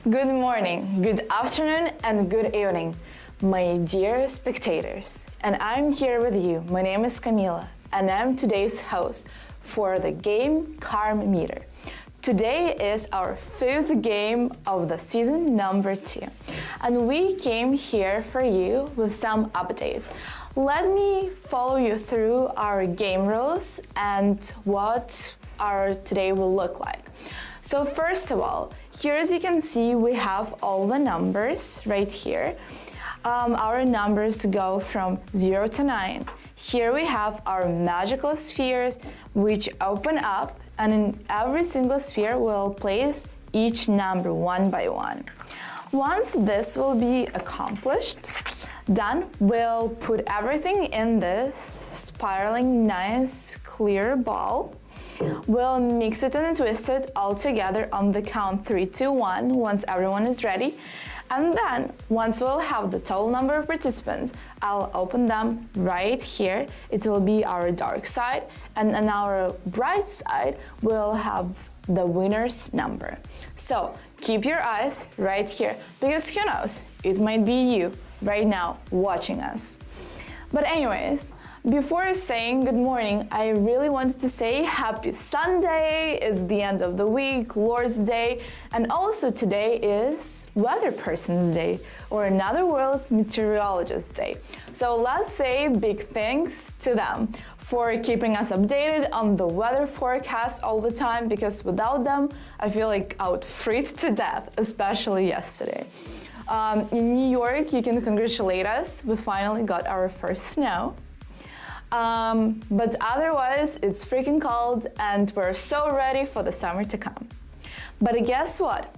Good morning, good afternoon, and good evening, my dear spectators. And I'm here with you. My name is Camila, and I'm today's host for the game KarmoMeter. Today is our 5th game of the season number 2, and we came here for you with some updates. Let me follow you through our game rules and what our today will look like. So first of all, here as you can see, we have all the numbers right here. Our numbers go from 0 to 9. Here we have our magical spheres which open up, and in every single sphere we'll place each number one by one. Once this will be accomplished, then we'll put everything in this spiraling nice clear ball. We'll mix it and twist it all together on the count 3, 2, 1 once everyone is ready. And then once we'll have the total number of participants, I'll open them right here. It will be our dark side, and on our bright side we'll have the winner's number. So keep your eyes right here, because who knows, it might be you right now watching us. But anyways, before saying good morning, I really wanted to say happy Sunday. It's the end of the week, Lord's Day, and also today is Weather Person's Day, or in other words, Meteorologist's Day. So let's say big thanks to them for keeping us updated on the weather forecast all the time, because without them, I feel like I would freeze to death, especially yesterday. In New York, you can congratulate us. We finally got our first snow. But otherwise, it's freaking cold and we're so ready for the summer to come. But guess what?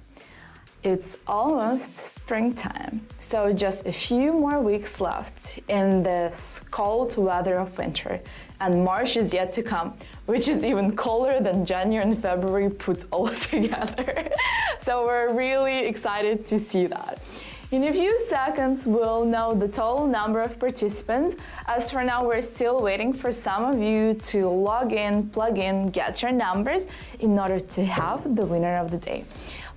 It's almost springtime, so just a few more weeks left in this cold weather of winter, and March is yet to come, which is even colder than January and February put all together. So we're really excited to see that. In a few seconds, we'll know the total number of participants. As for now, we're still waiting for some of you to log in, plug in, get your numbers in order to have the winner of the day.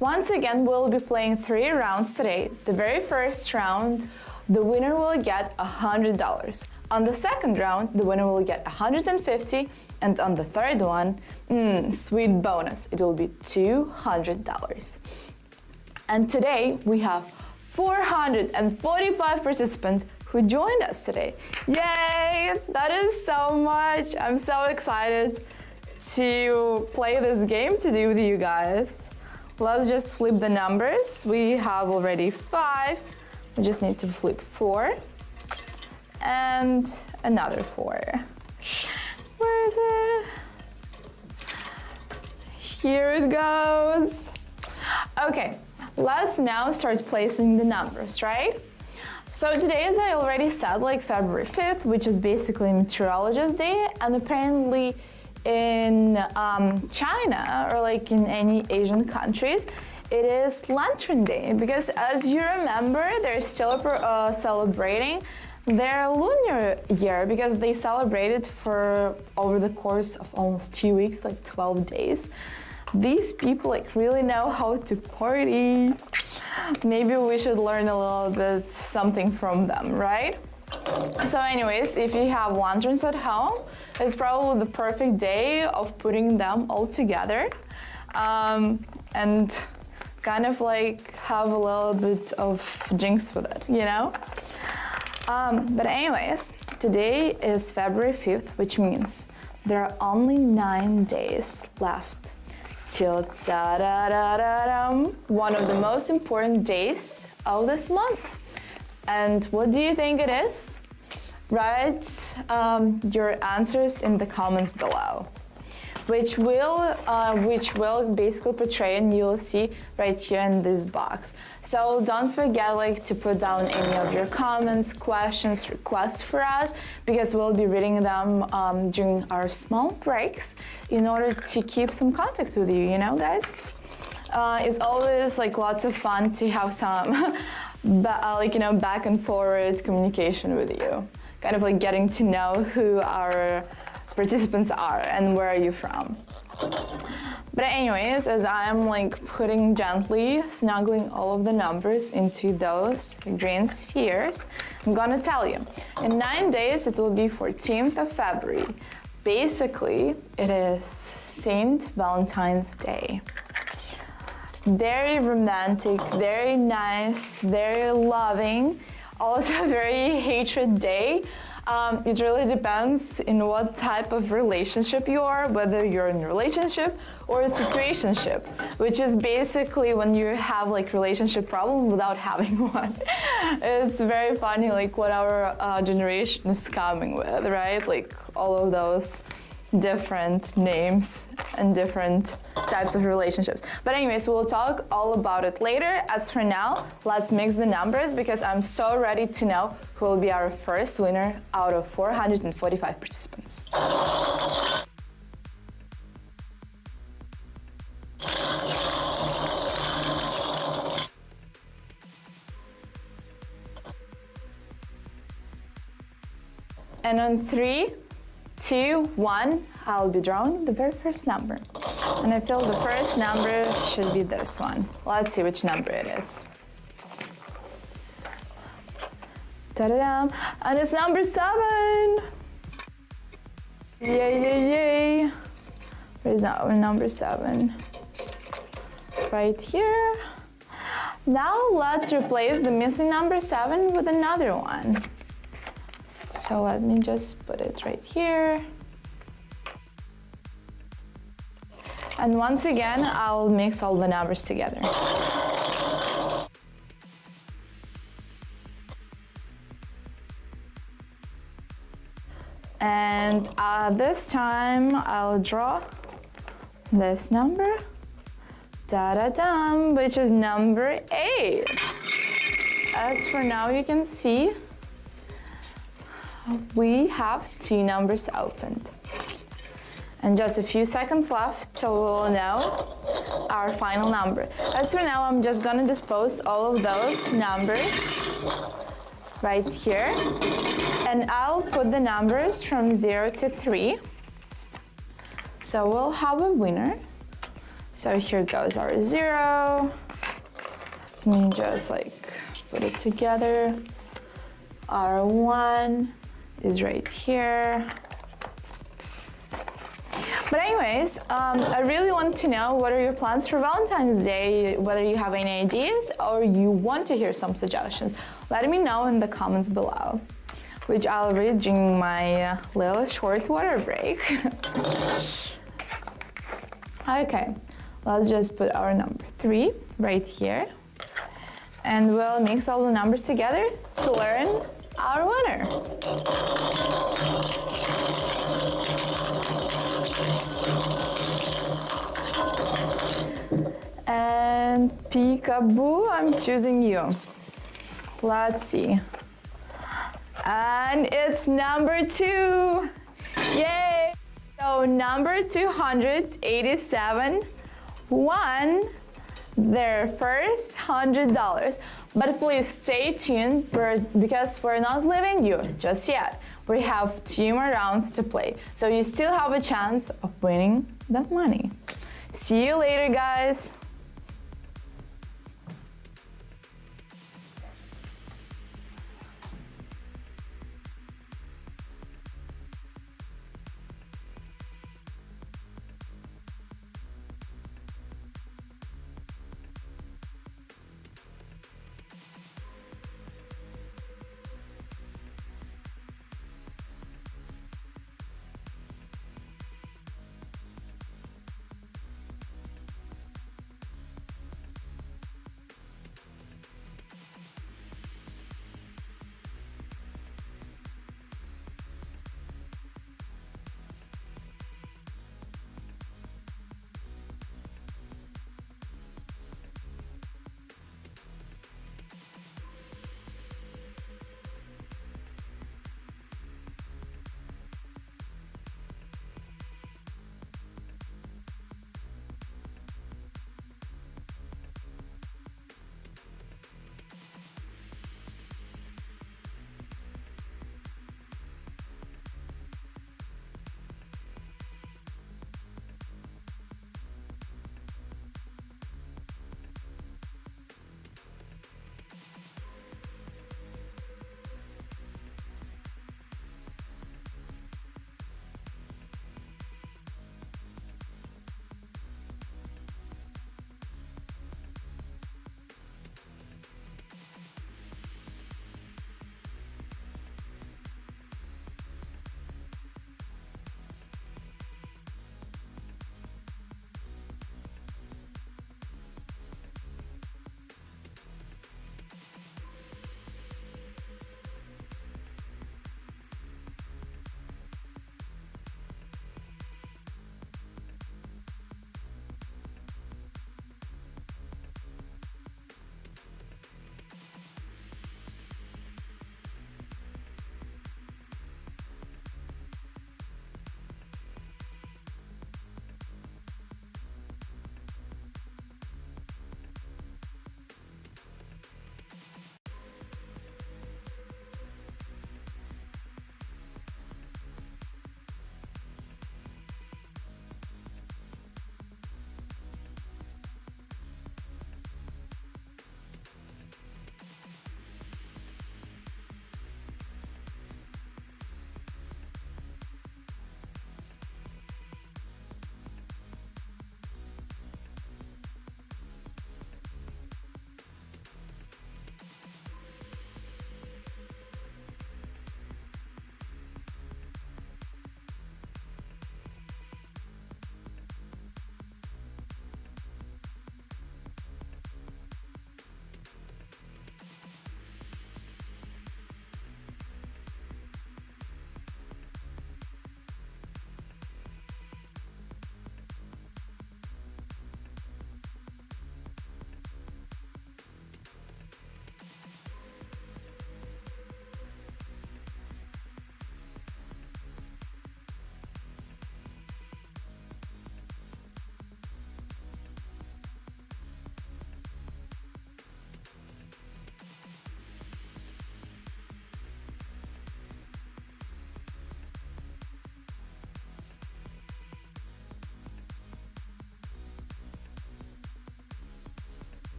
Once again, we'll be playing 3 rounds today. The very first round, the winner will get $100. On the second round, the winner will get $150, and on the third one, sweet bonus, it will be $200. And today, we have 445 participants who joined us today. Yay! That is so much. I'm so excited to play this game today with you guys. Let's just flip the numbers. We have already 5. We just need to flip 4 and another 4. Where is it? Here it goes. Okay. Let's now start placing the numbers, right? So today, as I already said, like February 5th, which is basically Meteorologist's Day, and apparently in China or like in any Asian countries, it is Lantern Day, because as you remember, they're still celebrating their lunar year, because they celebrated for over the course of almost 2 weeks, like 12 days. These people like really know how to party. Maybe we should learn a little bit something from them, right? So anyways, if you have lanterns at home, it's probably the perfect day of putting them all together and kind of like have a little bit of jinx with it, you know? But anyways, today is February 5th, which means there are only 9 days left till one of the most important days of this month. And what do you think it is? Write your answers in the comments below, which will basically portray, and you'll see right here in this box. So don't forget like to put down any of your comments, questions, requests for us, because we'll be reading them during our small breaks in order to keep some contact with you, you know, guys? It's always like lots of fun to have some back and forward communication with you, kind of like getting to know who our participants are and where are you from. But anyways, as I'm like putting gently, snuggling all of the numbers into those green spheres, I'm gonna tell you, in 9 days it will be 14th of February. Basically, it is Saint Valentine's Day. Very romantic, very nice, very loving, also very hatred day. It really depends in what type of relationship you are, whether you're in a relationship or a situationship, which is basically when you have like relationship problem without having one. It's very funny like what our generation is coming with, right? Like all of those different names and different types of relationships. But anyways, we'll talk all about it later. As for now, let's mix the numbers because I'm so ready to know who will be our first winner out of 445 participants. And on 3, 2, 1, I'll be drawing the very first number. And I feel the first number should be this one. Let's see which number it is. Ta-da-dam! And it's number 7! Yay, yay, yay! Where's our number 7? Right here. Now let's replace the missing number 7 with another one. So let me just put it right here. And once again, I'll mix all the numbers together. And this time, I'll draw this number, da-da-dum, which is number 8. As for now, you can see, we have 2 numbers opened. And just a few seconds left till we'll know our final number. As for now, I'm just gonna dispose all of those numbers right here. And I'll put the numbers from 0 to 3. So we'll have a winner. So here goes our 0. Let me just like put it together. Our 1 is right here. But anyways, I really want to know what are your plans for Valentine's Day, whether you have any ideas or you want to hear some suggestions. Let me know in the comments below, which I'll read during my little short water break. Okay, let's just put our number 3 right here. And we'll mix all the numbers together to learn our winner. And peekaboo, I'm choosing you. Let's see. And it's number 2. Yay! So number 287 won their first $100. But please stay tuned because we're not leaving you just yet. We have 2 more rounds to play, so you still have a chance of winning the money. See you later, guys.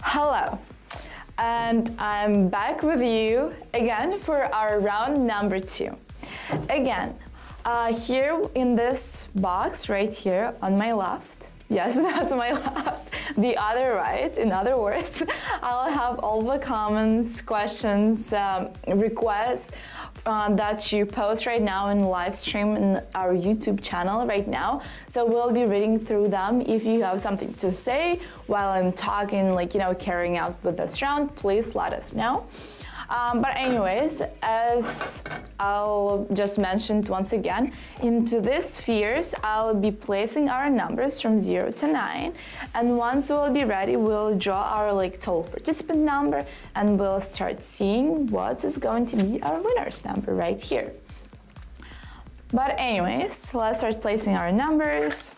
Hello, and I'm back with you again for our round number 2. Again, here in this box right here on my left, yes, that's my left, the other right, in other words, I'll have all the comments, questions, requests that you post right now in live stream in our YouTube channel right now. So we'll be reading through them. If you have something to say while I'm talking, carrying out with this round, please let us know. But anyways, as I'll just mention once again, into these spheres, I'll be placing our numbers from 0 to 9. And once we'll be ready, we'll draw our total participant number and we'll start seeing what is going to be our winner's number right here. But anyways, let's start placing our numbers.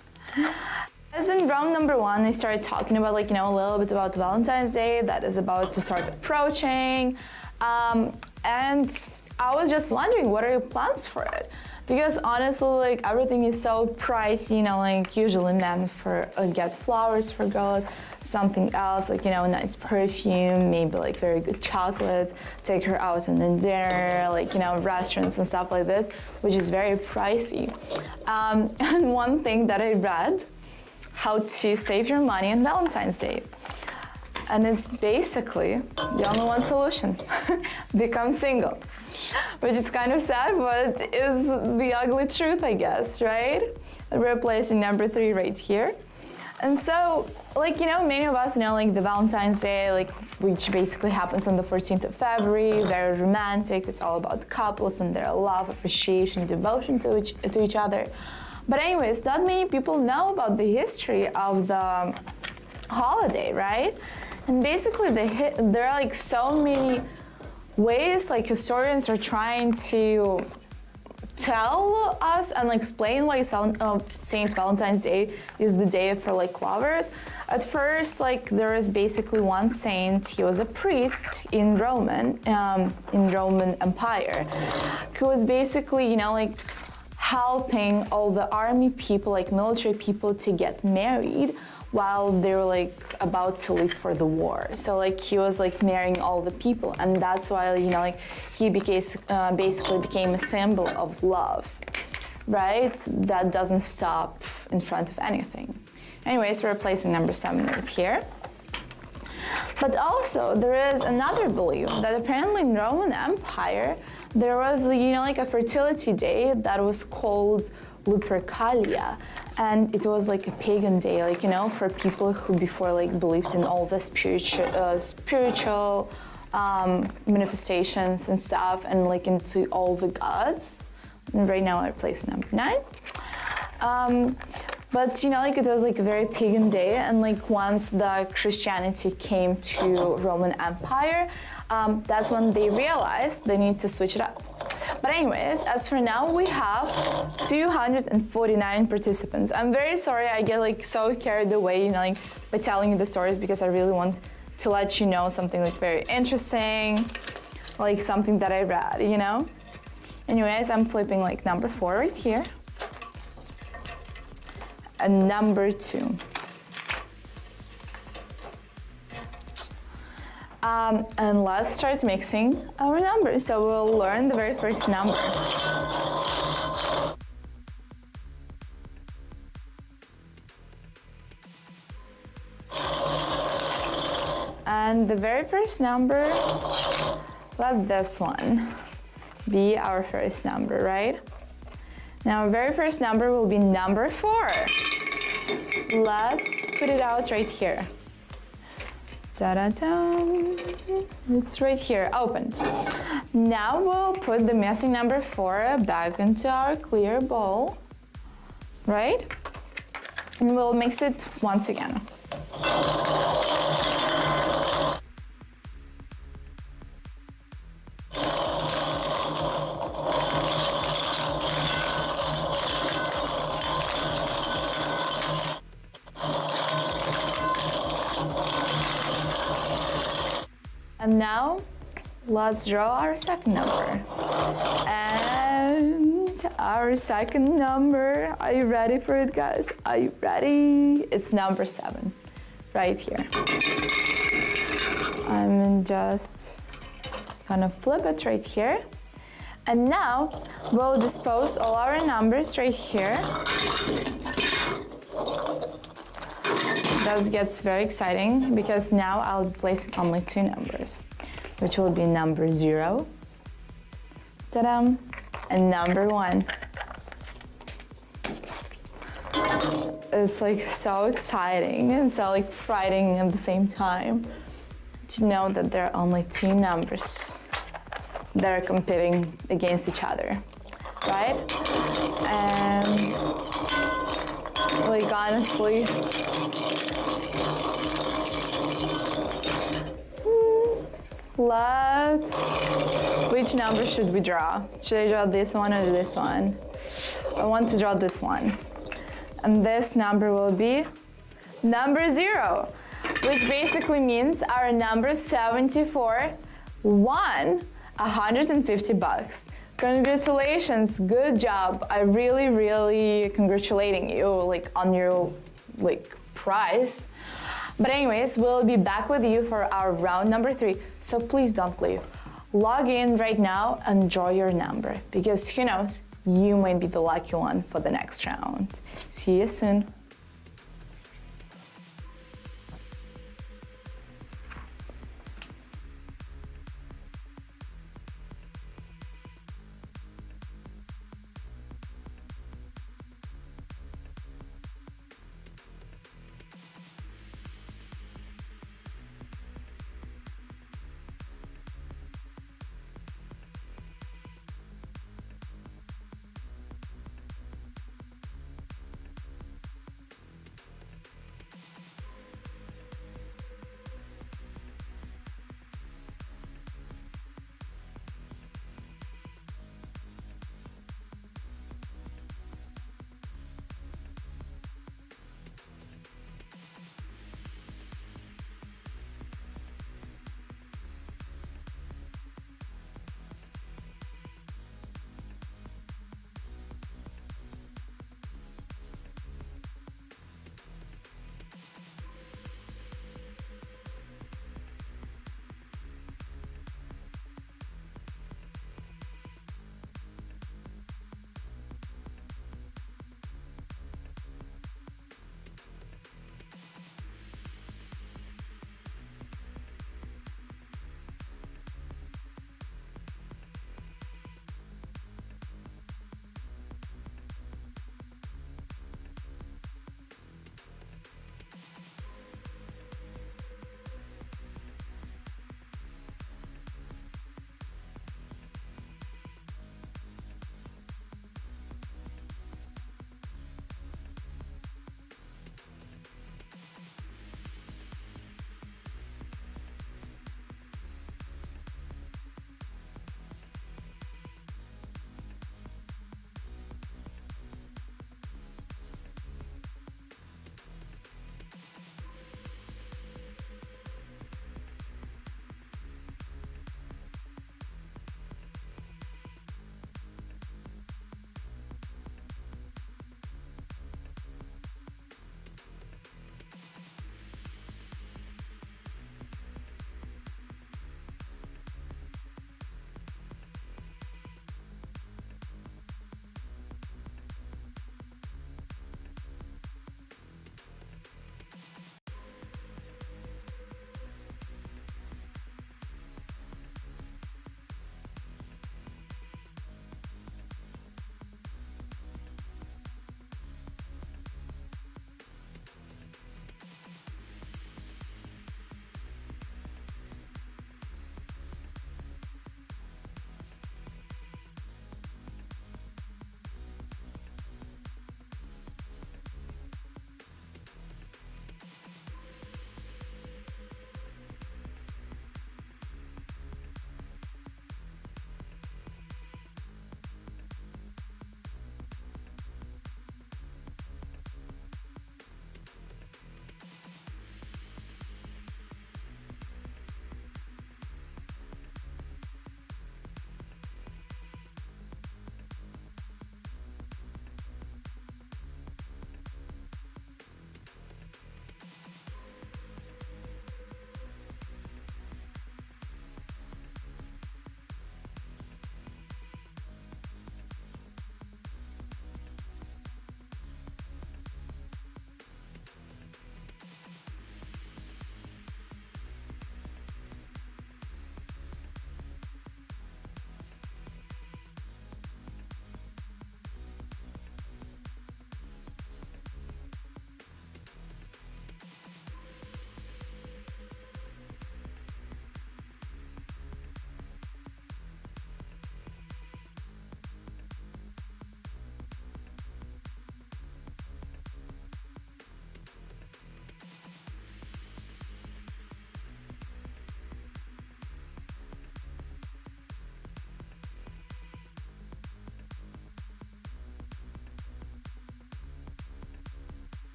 As in round number 1, I started talking about a little bit about Valentine's Day that is about to start approaching. And I was just wondering, what are your plans for it? Because honestly, everything is so pricey, usually men get flowers for girls, something else, nice perfume, maybe very good chocolate, take her out on a dinner, restaurants and stuff like this, which is very pricey. And one thing that I read, how to save your money on Valentine's Day. And it's basically the only one solution, become single. Which is kind of sad, but is the ugly truth, I guess, right? We're placing number 3 right here. And so, many of us know, the Valentine's Day, which basically happens on the 14th of February, very romantic. It's all about couples and their love, appreciation, devotion to each other. But anyways, not many people know about the history of the holiday, right? And basically, there are so many ways historians are trying to tell us and explain why Saint Valentine's Day is the day for lovers. At first, there is basically one saint. He was a priest in Roman Empire, who was basically helping all the army people, military people, to get married while they were about to leave for the war. So he was marrying all the people, and that's why he basically became a symbol of love, right? That doesn't stop in front of anything. Anyways, we're placing number 7 right here. But also there is another belief that apparently in Roman Empire there was a fertility day that was called Lupercalia, and it was a pagan day, for people who before believed in all the spiritual manifestations and stuff, and into all the gods. And right now I place number 9. But it was a very pagan day, and once the Christianity came to Roman Empire, that's when they realized they need to switch it up. But anyways, as for now, we have 249 participants. I'm very sorry I get so carried away, by telling you the stories, because I really want to let you know something very interesting, something that I read, Anyways, I'm flipping number 4 right here. And number 2. And let's start mixing our numbers. So we'll learn the very first number. And the very first number, let this one be our first number, right? Now, our very first number will be number 4. Let's put it out right here. Ta-da-da! It's right here, opened. Now we'll put the missing number 4 back into our clear bowl, right? And we'll mix it once again. And now, let's draw our second number. And our second number, are you ready for it, guys? Are you ready? It's number 7, right here. and just kind of flip it right here. And now we'll dispose all our numbers right here. That gets very exciting because now I'll place only two numbers, which will be number 0, ta-da, and number 1. It's like so exciting and so like frightening at the same time to know that there are only two numbers that are competing against each other, right? And like honestly, which number should we draw? Should I draw this one or this one? I want to draw this one. And this number will be number 0, which basically means our number 74 won $150. Congratulations, good job. I really congratulating you like on your like prize. But anyways, we'll be back with you for our round number 3, so please don't leave. Log in right now and draw your number, because who knows, you might be the lucky one for the next round. See you soon.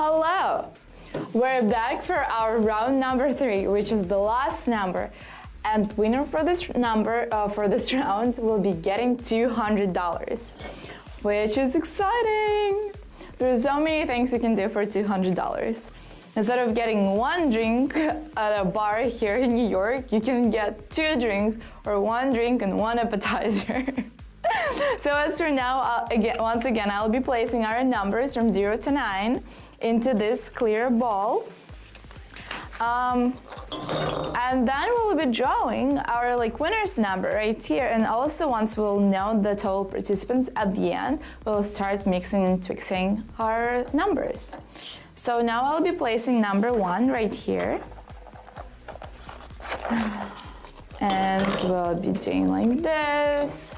Hello! We're back for our round number 3, which is the last number. And winner for this number, for this round, will be getting $200, which is exciting! There's so many things you can do for $200. Instead of getting one drink at a bar here in New York, you can get 2 drinks or 1 drink and 1 appetizer. So as for now, once again, I'll be placing our numbers from 0 to 9 into this clear ball. And then we'll be drawing our winner's number right here. And also once we'll know the total participants at the end, we'll start mixing and twisting our numbers. So now I'll be placing number 1 right here. And we'll be doing like this.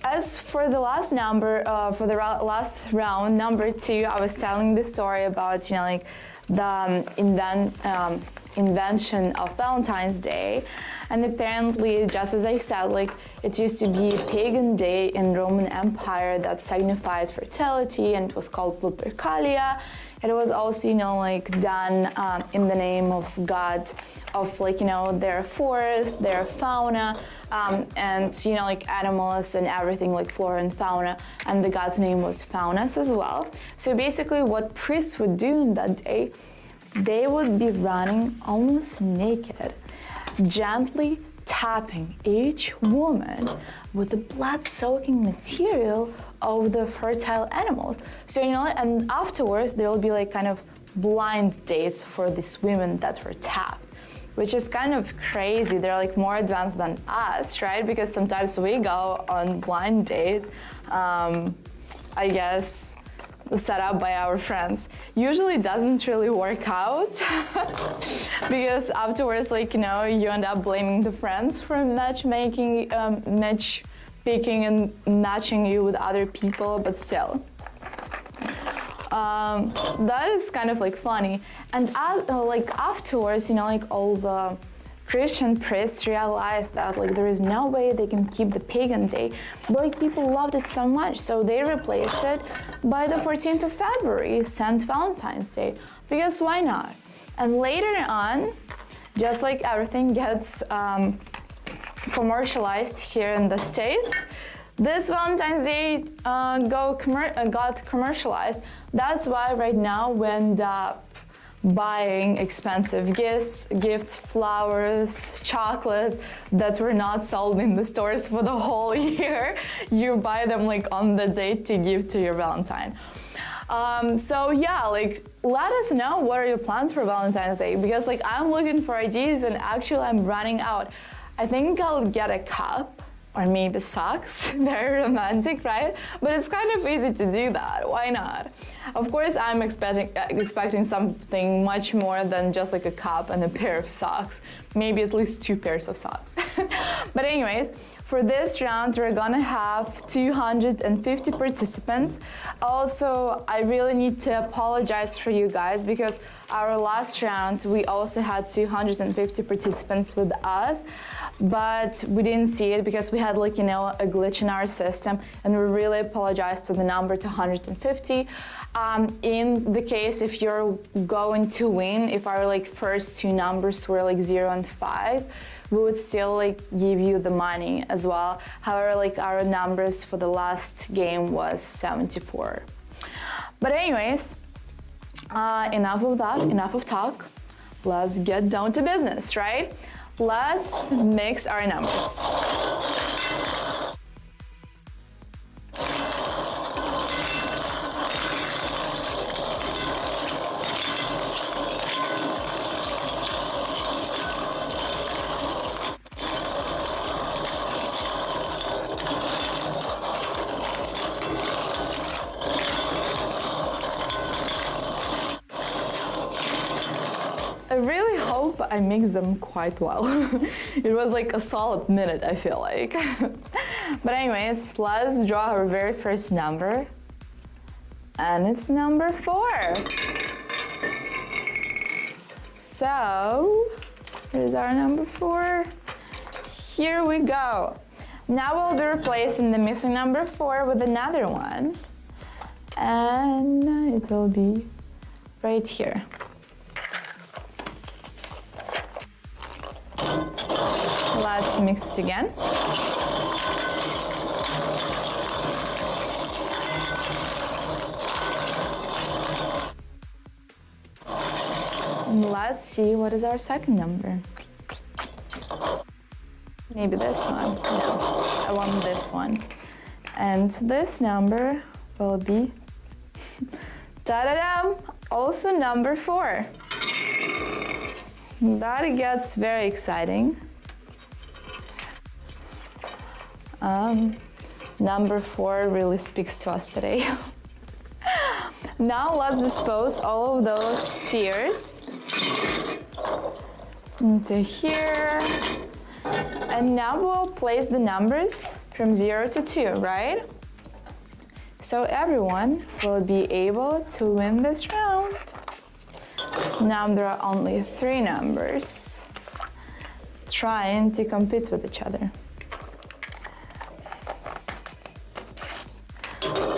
As for the last number, for the last round, number 2, I was telling the story about, the invention of Valentine's Day. And apparently, just as I said, it used to be a pagan day in Roman Empire that signified fertility, and it was called Lupercalia. It was also, done in the name of God, of their forest, their fauna, and animals and everything, flora and fauna. And the god's name was Faunus as well. So basically, what priests would do in that day, they would be running almost naked, gently tapping each woman with the blood-soaking material of the fertile animals. So, and afterwards there will be kind of blind dates for these women that were tapped, which is kind of crazy. They're more advanced than us, right? Because sometimes we go on blind dates, I guess, set up by our friends. Usually it doesn't really work out because afterwards, you end up blaming the friends for matchpicking and matching you with other people, but still. That is kind of funny. And afterwards, all the Christian priests realized that there is no way they can keep the pagan day, but people loved it so much, so they replaced it by the 14th of February, St. Valentine's Day, because why not? And later on, just like everything gets commercialized here in the States, this Valentine's Day got commercialized. That's why right now we end up buying expensive gifts, flowers, chocolates that were not sold in the stores for the whole year. You buy them on the date to give to your Valentine. So yeah, let us know what are your plans for Valentine's Day, because I'm looking for ideas and actually I'm running out. I think I'll get a cup or maybe socks. Very romantic, right? But it's kind of easy to do that. Why not? Of course, I'm expecting something much more than just a cup and a pair of socks. Maybe at least 2 pairs of socks. But anyways, for this round, we're gonna have 250 participants. Also, I really need to apologize for you guys because our last round, we also had 250 participants with us, but we didn't see it because we had a glitch in our system, and we really apologize to the number 250. In the case if you're going to win, if our first 2 numbers were 0 and 5, we would still give you the money as well. However, our numbers for the last game was 74. But anyways, enough of that, enough of talk. Let's get down to business, right? Let's mix our numbers. I really hope I mixed them quite well. It was a solid minute, I feel like. But anyways, let's draw our very first number. And it's number 4. So, here's our number 4. Here we go. Now we'll be replacing the missing number 4 with another one. And it will be right here. Let's mix it again. And let's see what is our second number. Maybe this one. No, I want this one. And this number will be ta-da-dam! Also number 4. That gets very exciting. Number 4 really speaks to us today. Now let's dispose all of those spheres into here. And now we'll place the numbers from 0 to 2, right? So everyone will be able to win this round. Now there are only 3 numbers trying to compete with each other.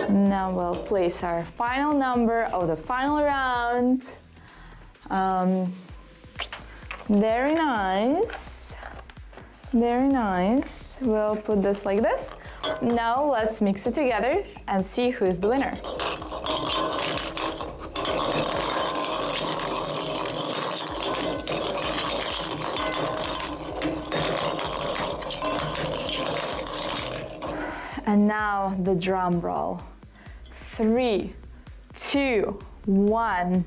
Now we'll place our final number of the final round. Very nice. Very nice. We'll put this like this. Now let's mix it together and see who is the winner. And now the drum roll. 3, 2, 1.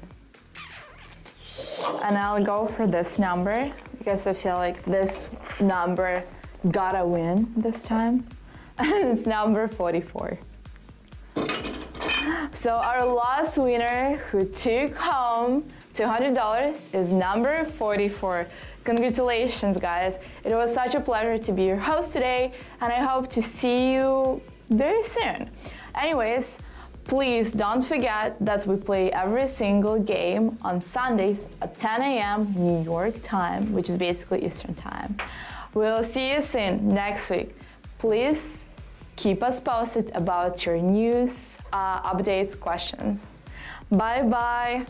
And I'll go for this number because I feel like this number gotta win this time. And it's number 44. So our last winner who took home $200 is number 44. Congratulations, guys. It was such a pleasure to be your host today, and I hope to see you very soon. Anyways, please don't forget that we play every single game on Sundays at 10 a.m. New York time, which is basically Eastern time. We'll see you soon next week. Please keep us posted about your news, updates, questions. Bye-bye.